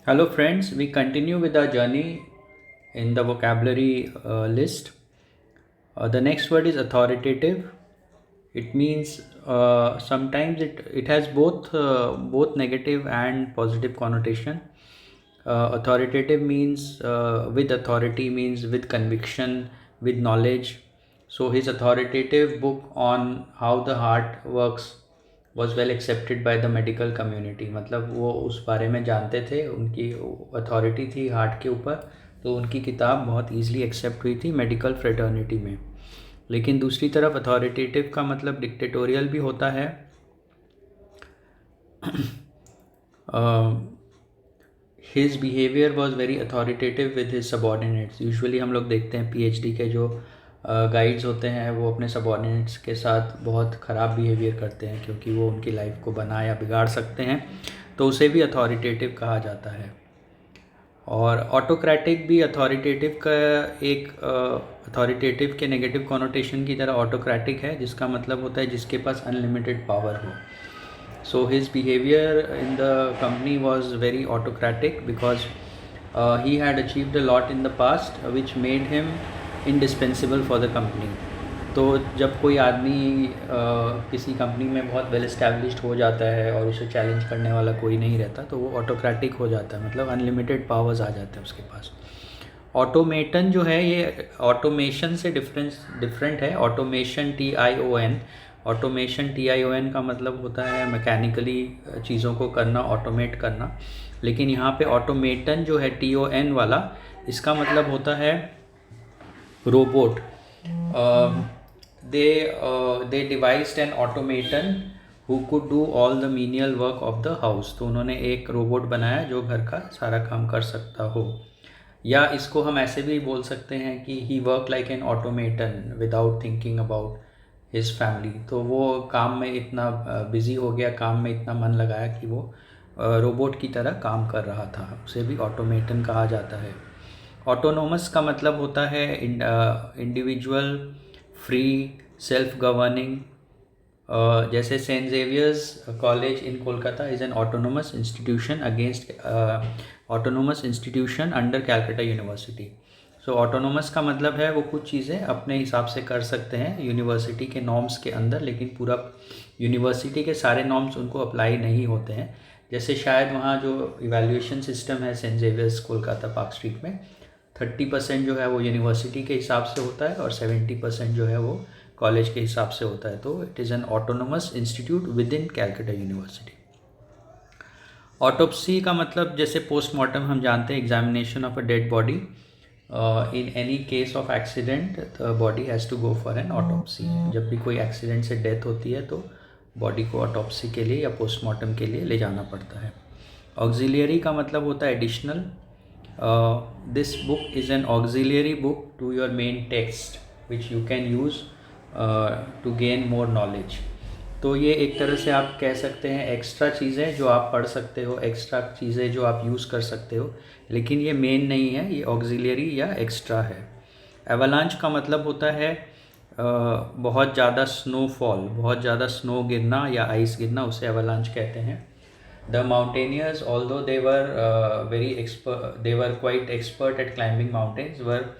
Hello, friends. We continue with our journey in the vocabulary list. The next word is authoritative. It means sometimes it has both negative and positive connotation. Authoritative means with authority, means with conviction, with knowledge. So his authoritative book on how the heart works was well accepted by the medical community. मतलब वो उस बारे में जानते थे, उनकी authority थी heart के ऊपर, तो उनकी किताब बहुत ईजिली एक्सेप्ट हुई थी मेडिकल फ्रेटर्निटी में. लेकिन दूसरी तरफ अथॉरिटेटिव का मतलब डिक्टेटोरियल भी होता है. His behaviour was very authoritative with his subordinates. Usually हम लोग देखते हैं पीएचडी के जो गाइड्स होते हैं वो अपने सबॉर्डिनेट्स के साथ बहुत ख़राब बिहेवियर करते हैं क्योंकि वो उनकी लाइफ को बना या बिगाड़ सकते हैं, तो उसे भी अथॉरिटेटिव कहा जाता है. और ऑटोक्रेटिक भी अथॉरिटेटिव का एक अथॉरिटेटिव के नेगेटिव कॉनोटेशन की तरह ऑटोक्रेटिक है, जिसका मतलब होता है जिसके पास अनलिमिटेड पावर हो. So his behavior in the company was very autocratic because he had achieved a lot in the past which made him indispensable for the company. तो जब कोई आदमी किसी कंपनी में बहुत वेल एस्टैब्लिश्ड हो जाता है और उसे चैलेंज करने वाला कोई नहीं रहता, तो वो ऑटोक्रेटिक हो जाता है, मतलब अनलिमिटेड पावर्स आ जाते हैं उसके पास. ऑटोमेटन जो है ये ऑटोमेशन से डिफरेंट है. ऑटोमेशन TION, ऑटोमेशन TION का मतलब होता है मैकेनिकली चीज़ों को करना, ऑटोमेट करना. लेकिन यहाँ पे ऑटोमेटन जो है TON वाला, इसका मतलब होता है robot. They devised an automaton who could do all the menial work of the house. तो उन्होंने एक रोबोट बनाया जो घर का सारा काम कर सकता हो. या इसको हम ऐसे भी बोल सकते हैं कि he work like an automaton without thinking about his family. तो वो काम में इतना बिजी हो गया, काम में इतना मन लगाया कि वो रोबोट की तरह काम कर रहा था. उसे भी ऑटोमेटन कहा जाता है. ऑटोनोमस का मतलब होता है इंडिविजुअल, फ्री, सेल्फ गवर्निंग. जैसे Saint Xavier's college in Kolkata is an autonomous institution against autonomous institution under Calcutta university. So autonomous का मतलब है वो कुछ चीज़ें अपने हिसाब से कर सकते हैं यूनिवर्सिटी के नॉर्म्स के अंदर, लेकिन पूरा यूनिवर्सिटी के सारे नॉर्म्स उनको अप्लाई नहीं होते हैं. जैसे शायद वहाँ जो इवैल्यूएशन सिस्टम है Saint Xavier's Kolkata Park Street में, 30% जो है वो यूनिवर्सिटी के हिसाब से होता है और 70% जो है वो कॉलेज के हिसाब से होता है. तो it is an autonomous institute within Calcutta university. Autopsy का मतलब जैसे पोस्टमार्टम हम जानते हैं, examination of a dead body. In any case of accident the body has to go for an autopsy. जब भी कोई एक्सीडेंट से डेथ होती है तो बॉडी को ऑटोप्सी के लिए या पोस्टमार्टम के लिए ले जाना पड़ता है. ऑक्सिलियरी का मतलब होता है additional. This book is an auxiliary book to your main text which you can use to gain more knowledge. तो ये एक तरह से आप कह सकते हैं एक्स्ट्रा चीज़ें जो आप पढ़ सकते हो, एक्स्ट्रा चीज़ें जो आप यूज़ कर सकते हो, लेकिन ये मेन नहीं है, ये ऑक्सिलियरी या एक्स्ट्रा है. एवलांच का मतलब होता है बहुत ज़्यादा स्नोफॉल, बहुत ज़्यादा स्नो गिरना या आइस गिरना, उसे एवलांच कहते हैं. The mountaineers although they were quite expert at climbing mountains were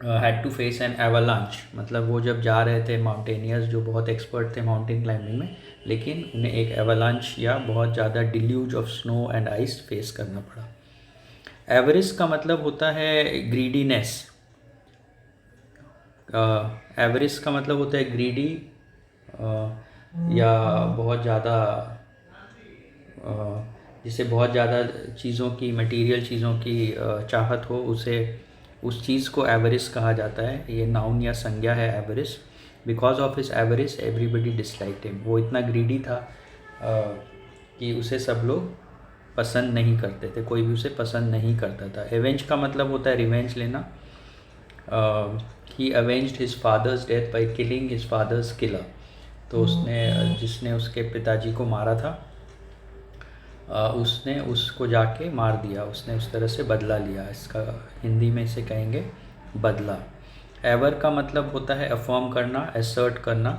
had to face an avalanche. मतलब वो जब जा रहे थे माउंटेनियर्स जो बहुत एक्सपर्ट थे माउंटेन क्लाइंबिंग में, लेकिन उन्हें एक एवलांच या बहुत ज़्यादा deluge of snow and ice face करना पड़ा. एवरेस्ट का मतलब होता है ग्रीडीनेस. एवरेस्ट का मतलब होता है ग्रीडी या बहुत ज़्यादा जिसे बहुत ज़्यादा चीज़ों की, मटेरियल चीज़ों की चाहत हो, उसे उस चीज़ को एवरेस्ट कहा जाता है. ये नाउन या संज्ञा है Everest. Because of his Everest everybody disliked him. वो इतना ग्रीडी था कि उसे सब लोग पसंद नहीं करते थे, कोई भी उसे पसंद नहीं करता था. एवेंज का मतलब होता है रिवेंज लेना. He avenged his father's death by killing his father's killer. तो उसने, जिसने उसके पिताजी को मारा था, उसने उसको जाके मार दिया, उसने उस तरह से बदला लिया. इसका हिंदी में इसे कहेंगे बदला. एवर का मतलब होता है अफर्म करना, असर्ट करना.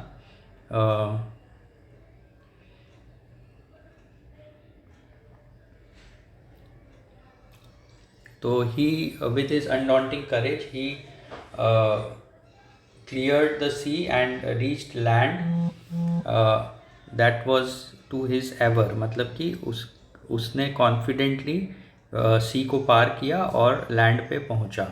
तो he with his undaunting courage he cleared the sea and reached land that was to his ever, मतलब कि उसने कॉन्फिडेंटली सी को पार किया और लैंड पे पहुंचा।